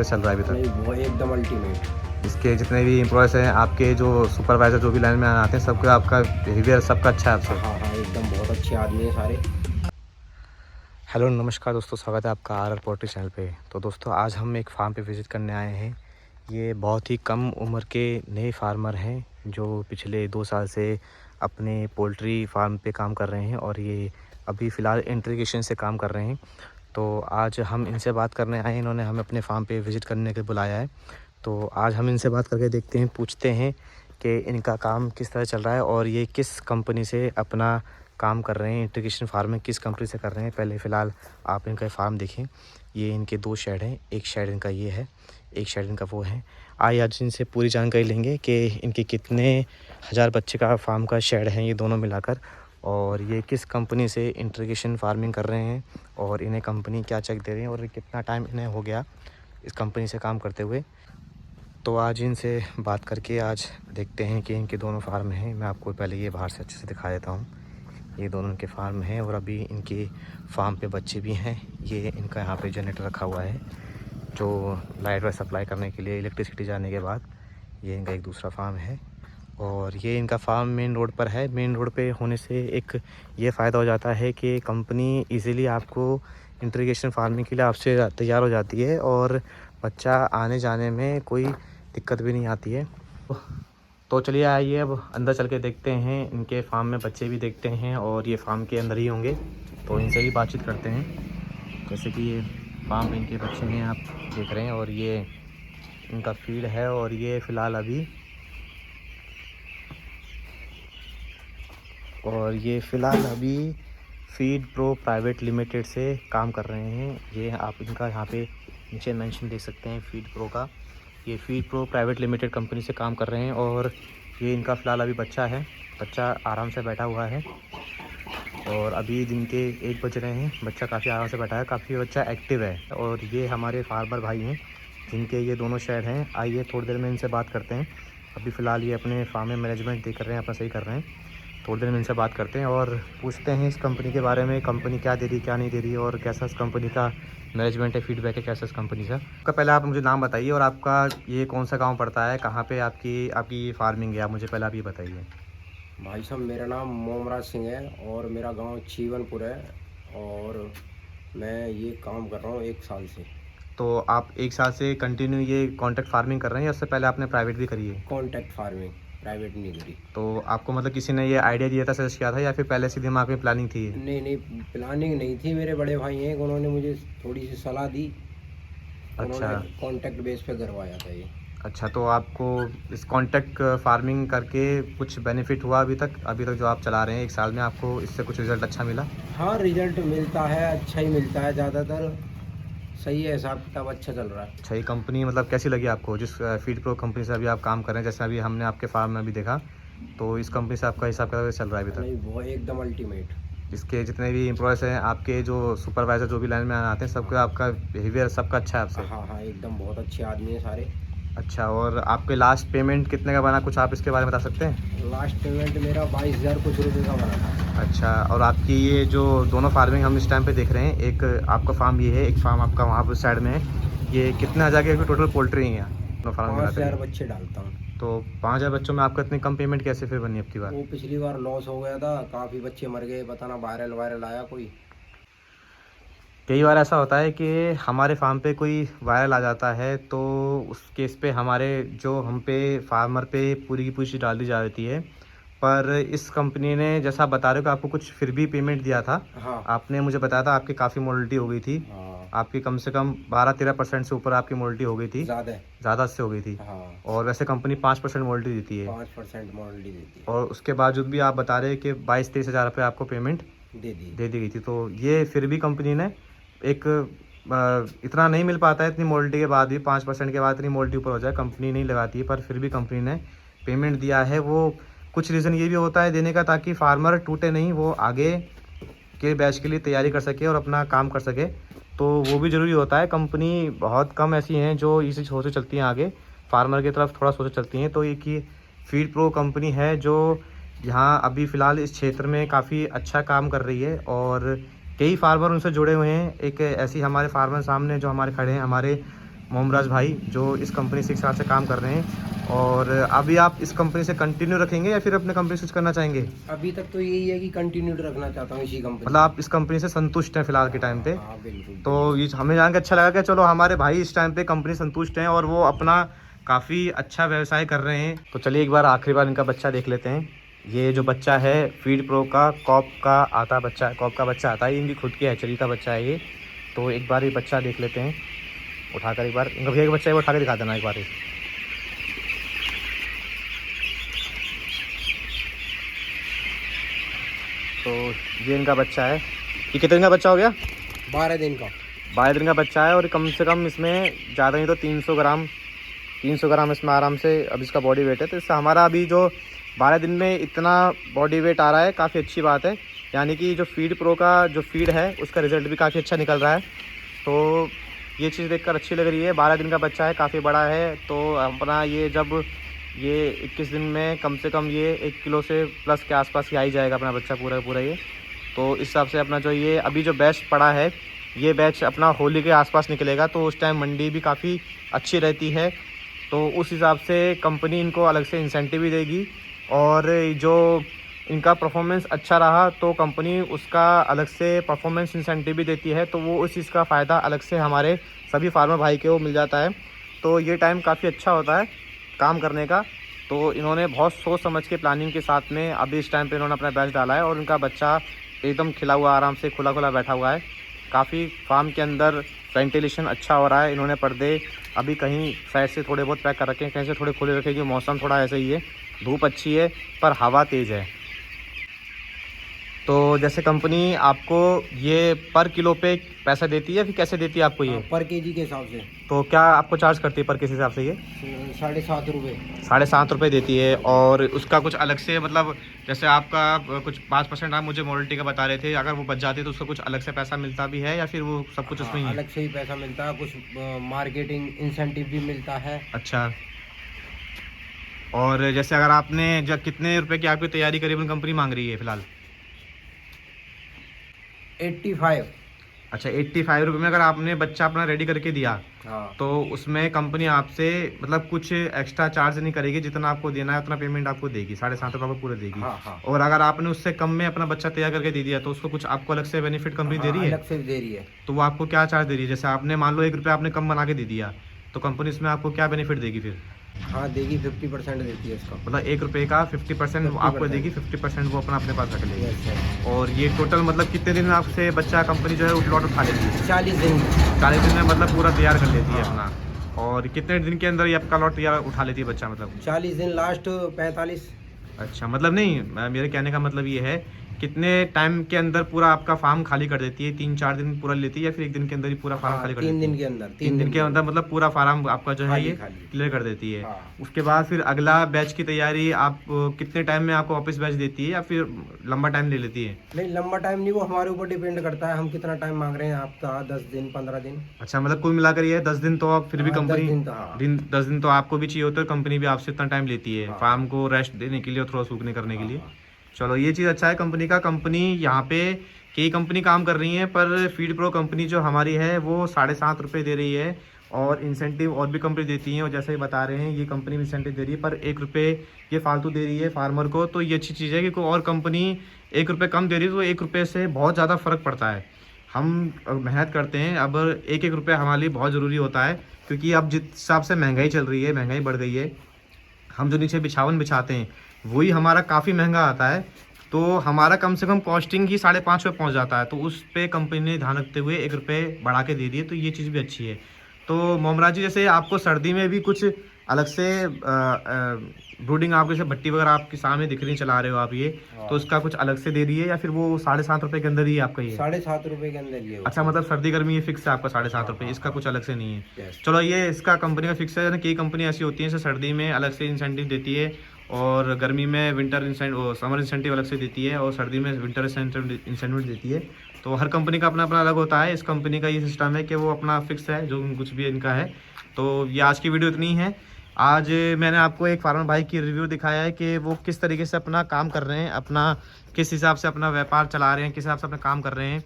चल रहा है अभी तक? नहीं, वो एकदम अल्टीमेट। इसके जितने भी एम्प्लॉयज़ हैं, आपके जो सुपरवाइज़र जो भी लाइन में आते हैं, सबका आपका बिहेवियर सबका अच्छा है आपसे? हाँ हाँ, एकदम बहुत अच्छे आदमी हैं सारे। हेलो नमस्कार दोस्तों, स्वागत है आपका आर आर पोल्ट्री चैनल पे। तो दोस्तों आज हम एक फार्म पे विज़िट करने आए हैं। ये बहुत ही कम उम्र के नए फार्मर हैं जो पिछले 2 साल से अपने पोल्ट्री फार्म पे काम कर रहे हैं और ये अभी फ़िलहाल इंट्रीगेशन से काम कर रहे हैं। तो आज हम इनसे बात करने आए हैं, इन्होंने हमें अपने फार्म पे विज़िट करने के लिए बुलाया है। तो आज हम इनसे बात करके देखते हैं, पूछते हैं कि इनका काम किस तरह चल रहा है और ये किस कंपनी से अपना काम कर रहे हैं, इंटीग्रेशन फार्मिंग किस कंपनी से कर रहे हैं। पहले फ़िलहाल आप इनका फार्म देखें। ये इनके 2 शेड हैं, एक शेड इनका ये है, एक शेड इनका वो है। आइए आज इनसे पूरी जानकारी लेंगे कि इनके कितने हज़ार बच्चे का फार्म का शेड है ये दोनों मिलाकर, और ये किस कंपनी से इंटीग्रेशन फार्मिंग कर रहे हैं और इन्हें कंपनी क्या चेक दे रही है और कितना टाइम इन्हें हो गया इस कंपनी से काम करते हुए। तो आज इनसे बात करके आज देखते हैं कि इनके दोनों फार्म हैं। मैं आपको पहले ये बाहर से अच्छे से दिखा देता हूँ। ये दोनों इनके फार्म हैं और अभी इनके फार्म पे बच्चे भी हैं। ये इनका यहाँ पे जनरेटर रखा हुआ है जो लाइट वाइट सप्लाई करने के लिए, इलेक्ट्रिसिटी जाने के बाद। ये इनका एक दूसरा फार्म है और ये इनका फार्म मेन रोड पर है। मेन रोड पे होने से एक ये फ़ायदा हो जाता है कि कंपनी इजीली आपको इंटीग्रेशन फार्मिंग के लिए आपसे तैयार हो जाती है और बच्चा आने जाने में कोई दिक्कत भी नहीं आती है। तो चलिए आइए अब अंदर चल के देखते हैं, इनके फार्म में बच्चे भी देखते हैं और ये फार्म के अंदर ही होंगे तो इनसे भी बातचीत करते हैं। जैसे कि ये फार्म में इनके बच्चे हैं, आप देख रहे हैं, और ये इनका फीड है और ये फ़िलहाल अभी फीड प्रो प्राइवेट लिमिटेड से काम कर रहे हैं। ये आप इनका यहाँ पे नीचे मेंशन देख सकते हैं फीड प्रो का। ये feed pro private limited company से काम कर रहे हैं और ये इनका फ़िलहाल अभी बच्चा है। बच्चा आराम से बैठा हुआ है और अभी दिन के 1 बज रहे हैं। बच्चा काफ़ी आराम से बैठा है, काफ़ी बच्चा एक्टिव है। और ये हमारे फार्मर भाई हैं जिनके ये दोनों शेड हैं। आइए थोड़ी देर में इनसे बात करते हैं। अभी फ़िलहाल ये अपने फार्म में मैनेजमेंट कर रहे हैं, अपना सही कर रहे हैं। थोड़ी देर में इनसे बात करते हैं और पूछते हैं इस कंपनी के बारे में, कंपनी क्या दे रही क्या नहीं दे रही और कैसा इस कंपनी का मैनेजमेंट है, फीडबैक है कैसा इस कंपनी से। आपका पहले आप मुझे नाम बताइए और आपका ये कौन सा गांव पड़ता है, कहाँ पे आपकी फार्मिंग है, आप मुझे पहले आप ये बताइए। भाई साहब, मेरा नाम मोमराज सिंह है और मेरा गांव चीवनपुर है और मैं ये काम कर रहा हूँ 1 साल से। तो आप 1 साल से कंटिन्यू ये कॉन्ट्रैक्ट फार्मिंग कर रहे हैं या उससे पहले आपने प्राइवेट भी करी है? कॉन्ट्रैक्ट फार्मिंग, प्राइवेट नहीं करी। तो आपको मतलब किसी ने ये आइडिया दिया था, सजेस्ट किया था, या फिर पहले से दिमाग में प्लानिंग थी? नहीं नहीं, प्लानिंग नहीं थी। मेरे बड़े भाई हैं, उन्होंने मुझे थोड़ी सी सलाह दी। अच्छा उन्होंने कॉन्ट्रैक्ट बेस पे करवाया था ये। अच्छा। तो आपको इस कॉन्ट्रैक्ट फार्मिंग करके कुछ बेनिफिट हुआ अभी तक जो आप चला रहे हैं 1 साल में, आपको इससे कुछ रिज़ल्ट अच्छा मिला? हाँ, रिजल्ट मिलता है, अच्छा ही मिलता है ज़्यादातर। सही है, हिसाब किताब अच्छा चल रहा है। अच्छा, ये कंपनी मतलब कैसी लगी आपको, जिस फीड प्रो कंपनी से अभी आप काम कर रहे हैं? जैसे अभी हमने आपके फार्म में भी देखा, तो इस कंपनी से आपका हिसाब किताब चल रहा है अभी तक? नहीं, वो एकदम अल्टीमेट। इसके जितने भी एम्प्लॉयज़ हैं, आपके जो सुपरवाइज़र जो भी लाइन में आते हैं, सबका आपका बिहेवियर सबका अच्छा है आपसे? हाँ हाँ, एकदम बहुत अच्छे आदमी हैं सारे। अच्छा, और आपके लास्ट पेमेंट कितने का बना, कुछ आप इसके बारे में बता सकते हैं? लास्ट पेमेंट मेरा 22,000 कुछ रुपये का बना था। अच्छा, और आपकी ये जो दोनों फार्मिंग हम इस टाइम पे देख रहे हैं, एक आपका फार्म ये है, एक फार्म आपका वहाँ पर साइड में है, ये कितने हज़ार के टोटल पोल्ट्री हैं दोनों फार्म में? 5,000 बच्चे डालता हूँ। तो 5,000 बच्चों में आपका इतनी कम पेमेंट कैसे फिर बनी अब की बार? वो पिछली बार लॉस हो गया था, काफ़ी बच्चे मर गए, पता ना वायरल आया कोई। कई बार ऐसा होता है कि हमारे फार्म पे कोई वायरल आ जाता है तो उस केस पे हमारे जो हम पे फार्मर पे पूरी की पूरी चीज़ डाल दी जाती है। पर इस कंपनी ने जैसा आप बता रहे हो कि आपको कुछ फिर भी पेमेंट दिया था। हाँ आपने मुझे बताया था आपकी काफ़ी मोर्टलिटी हो गई थी। हाँ, आपकी कम से कम 12-13% से ऊपर आपकी मोर्टलिटी हो गई थी, ज़्यादा से हो गई थी। हाँ, और वैसे कंपनी 5% मोर्टलिटी देती है 5% मॉडलिटी देती और उसके बावजूद भी आप बता रहे हैं कि 22-23 हज़ार रुपये आपको पेमेंट है, दे दी गई थी। तो ये फिर भी कंपनी ने एक इतना नहीं मिल पाता है, इतनी मोर्टलिटी के बाद भी 5% के बाद इतनी मोर्टलिटी ऊपर हो जाए कंपनी नहीं लगाती है, पर फिर भी कंपनी ने पेमेंट दिया है। वो कुछ रीज़न ये भी होता है देने का ताकि फार्मर टूटे नहीं, वो आगे के बैच के लिए तैयारी कर सके और अपना काम कर सके, तो वो भी ज़रूरी होता है। कंपनी बहुत कम ऐसी हैं जो इसी सोच से चलती हैं, आगे फार्मर की तरफ थोड़ा सोच चलती हैं। तो एक ये फीड प्रो कंपनी है जो यहाँ अभी फ़िलहाल इस क्षेत्र में काफ़ी अच्छा काम कर रही है और कई फार्मर उनसे जुड़े हुए हैं। एक ऐसी हमारे फार्मर सामने जो हमारे खड़े हैं, हमारे मोमराज भाई, जो इस कंपनी से 1 साल से काम कर रहे हैं। और अभी आप इस कंपनी से कंटिन्यू रखेंगे या फिर अपने कंपनी स्विच करना चाहेंगे? अभी तक तो यही है कि कंटिन्यू रखना चाहता हूँ इसी कंपनी। मतलब आप इस कंपनी से संतुष्ट हैं फिलहाल के टाइम पे? हाँ बिल्कुल। तो ये हमें जान के अच्छा लगा कि चलो हमारे भाई इस टाइम पे कंपनी संतुष्ट हैं और वो अपना काफ़ी अच्छा व्यवसाय कर रहे हैं। तो चलिए एक बार आखिरी बार इनका बच्चा देख लेते हैं। ये जो बच्चा है फीड प्रो का कॉप का आता बच्चा, कॉप का बच्चा आता है, इनकी खुद की हैचरी का बच्चा है ये। तो एक बार ये बच्चा देख लेते हैं, उठाकर एक बार इनका भैया का बच्चा है वो उठा के दिखा देना एक बार। तो ये इनका बच्चा है। ये कितने दिन का बच्चा हो गया? 12 दिन का। 12 दिन का बच्चा है और कम से कम इसमें ज़्यादा नहीं तो 300 ग्राम इसमें आराम से अब इसका बॉडी वेट है। तो इससे हमारा अभी जो 12 दिन में इतना बॉडी वेट आ रहा है, काफ़ी अच्छी बात है। यानी कि जो फीड प्रो का जो फीड है उसका रिज़ल्ट भी काफ़ी अच्छा निकल रहा है। तो ये चीज़ देखकर अच्छी लग रही है। 12 दिन का बच्चा है, काफ़ी बड़ा है। तो अपना ये जब ये 21 दिन में कम से कम ये 1 किलो से प्लस के आसपास ही आ ही जाएगा अपना बच्चा पूरा ये। तो इस हिसाब से अपना जो ये अभी जो बैच पड़ा है, ये बैच अपना होली के आसपास निकलेगा। तो उस टाइम मंडी भी काफ़ी अच्छी रहती है। तो उस हिसाब से कंपनी इनको अलग से इंसेंटिव भी देगी और जो इनका परफॉर्मेंस अच्छा रहा तो कंपनी उसका अलग से परफॉर्मेंस इंसेंटिव भी देती है। तो वो उस चीज़ का फ़ायदा अलग से हमारे सभी फार्मर भाई को मिल जाता है। तो ये टाइम काफ़ी अच्छा होता है काम करने का। तो इन्होंने बहुत सोच समझ के प्लानिंग के साथ में अभी इस टाइम पे इन्होंने अपना बैच डाला है और उनका बच्चा एकदम खिला हुआ आराम से खुला बैठा हुआ है। काफ़ी फार्म के अंदर वेंटिलेशन अच्छा हो रहा है। इन्होंने पर्दे अभी कहीं साइड से थोड़े बहुत पैक कर रखे हैं, कहीं से थोड़े खुले रखे, क्योंकि मौसम थोड़ा ऐसे ही है, धूप अच्छी है पर हवा तेज़ है। तो जैसे कंपनी आपको ये पर किलो पे पैसा देती है फिर कैसे देती है आपको ये? पर केजी के हिसाब से। तो क्या आपको चार्ज करती है पर किस हिसाब से ये? 7.5 रुपये। 7.5 रुपये देती है। और उसका कुछ अलग से मतलब जैसे आपका कुछ 5% आप मुझे मॉडलिटी का बता रहे थे, अगर वो बच जाती है तो उसका कुछ अलग से पैसा मिलता भी है या फिर वो सब कुछ उसमें ही है? अलग से ही पैसा मिलता है, कुछ मार्केटिंग इंसेंटिव भी मिलता है। अच्छा। और जैसे अगर आपने जब कितने रुपए की आपकी तैयारी करीबन कंपनी मांग रही है फिलहाल? 85। अच्छा, 85 रुपये में अगर आपने बच्चा अपना रेडी करके दिया हाँ। तो उसमें कंपनी आपसे मतलब कुछ एक्स्ट्रा चार्ज नहीं करेगी, जितना आपको देना है उतना पेमेंट आपको देगी, 7.5 रुपये आपको पूरे देगी। हाँ। और अगर आपने उससे कम में अपना बच्चा तैयार करके दे दिया तो उसको कुछ आपको अलग से बेनिफिट कंपनी दे रही है? अलग से दे रही है। तो वो आपको क्या चार्ज दे रही है? जैसे आपने मान लो 1 रुपया आपने कम बना के दे दिया तो कंपनी इसमें आपको क्या बेनिफिट देगी फिर? हाँ देगी, 50% देती है इसका। मतलब 1 रुपये का 50% आपको देगी, 50% वो अपने पास रख लेगी। यस। और ये टोटल मतलब कितने दिन में आपसे बच्चा कंपनी जो है लॉट उठा लेती है? 40 दिन। 40 दिन में मतलब पूरा तैयार कर लेती है अपना। और कितने दिन के अंदर ये आपका लॉट तैयार उठा लेती है बच्चा मतलब? 40 दिन, लास्ट 45। अच्छा, मतलब नहीं, मेरे कहने का मतलब ये है कितने टाइम के अंदर पूरा आपका फार्म खाली कर देती है? 3-4 दिन पूरा लेती है या फिर 1 दिन के अंदर ही पूरा फार्म खाली कर देती है? 3 दिन के अंदर। 3 दिन के अंदर मतलब पूरा फार्म आपका जो है ये क्लियर कर देती है। उसके बाद फिर अगला बैच की तैयारी आप कितने टाइम में आपको वापस बैच देती है या फिर लंबा टाइम ले लेती है? नहीं, लंबा टाइम नहीं, वो हमारे ऊपर डिपेंड करता है हम कितना टाइम मांग रहे हैं आपका। 10 दिन 15 दिन। अच्छा, मतलब कुल मिलाकर ये 10 दिन तो आप फिर भी कंपनी 10 दिन तो आपको भी चाहिए होता है, कंपनी भी आपसे इतना टाइम लेती है फार्म को रेस्ट देने के लिए और थोड़ा सूखने करने के लिए। चलो ये चीज़ अच्छा है कंपनी का। कंपनी यहाँ पे कई कंपनी काम कर रही है पर फीड प्रो कंपनी जो हमारी है वो 7.5 रुपये दे रही है और इंसेंटिव और भी कंपनी देती हैं। और जैसे ही बता रहे हैं ये कंपनी भी इंसेंटिव दे रही है पर 1 रुपये ये फालतू दे रही है फार्मर को। तो ये अच्छी चीज़ है कि कोई और कंपनी 1 रुपये कम दे रही है तो 1 रुपये से बहुत ज़्यादा फ़र्क पड़ता है। हम मेहनत करते हैं, अब 1-1 रुपये हमारे लिए बहुत ज़रूरी होता है क्योंकि अब जिस हिसाब से महंगाई चल रही है, महंगाई बढ़ गई है। हम जो नीचे बिछावन बिछाते हैं वही हमारा काफ़ी महंगा आता है। तो हमारा कम से कम कॉस्टिंग ही 5.5 रुपये पहुँच जाता है। तो उस पर कंपनी ने ध्यान रखते हुए 1 रुपये बढ़ा के दे दिए, तो ये चीज़ भी अच्छी है। तो मोमराज जी, जैसे आपको सर्दी में भी कुछ अलग से ब्रूडिंग आपके जैसे भट्टी वगैरह आपके सामने दिख रही चला रहे हो आप ये, तो उसका कुछ अलग से दे रही है या फिर वो 7.5 रुपये के अंदर ही आपका ये? 7.5 रुपये के अंदर ये। अच्छा, मतलब सर्दी गर्मी ये फिक्स है आपका 7.5 रुपये, इसका कुछ अलग से नहीं है। चलो ये इसका कंपनी का फिक्स है। कई कंपनी ऐसी होती है जैसे सर्दी में अलग से इंसेंटिव देती है और गर्मी में विंटर इंसेंटिव, समर इंसेंटिव अलग से देती है और सर्दी में विंटर इंसेंटिव देती है। तो हर कंपनी का अपना अपना अलग होता है। इस कंपनी का ये सिस्टम है कि वो अपना फिक्स है जो कुछ भी इनका है। तो ये आज की वीडियो इतनी है। आज मैंने आपको एक फार्मर भाई की रिव्यू दिखाया है कि वो किस तरीके से अपना काम कर रहे हैं, अपना किस हिसाब से अपना व्यापार चला रहे हैं, किस हिसाब से अपना काम कर रहे हैं।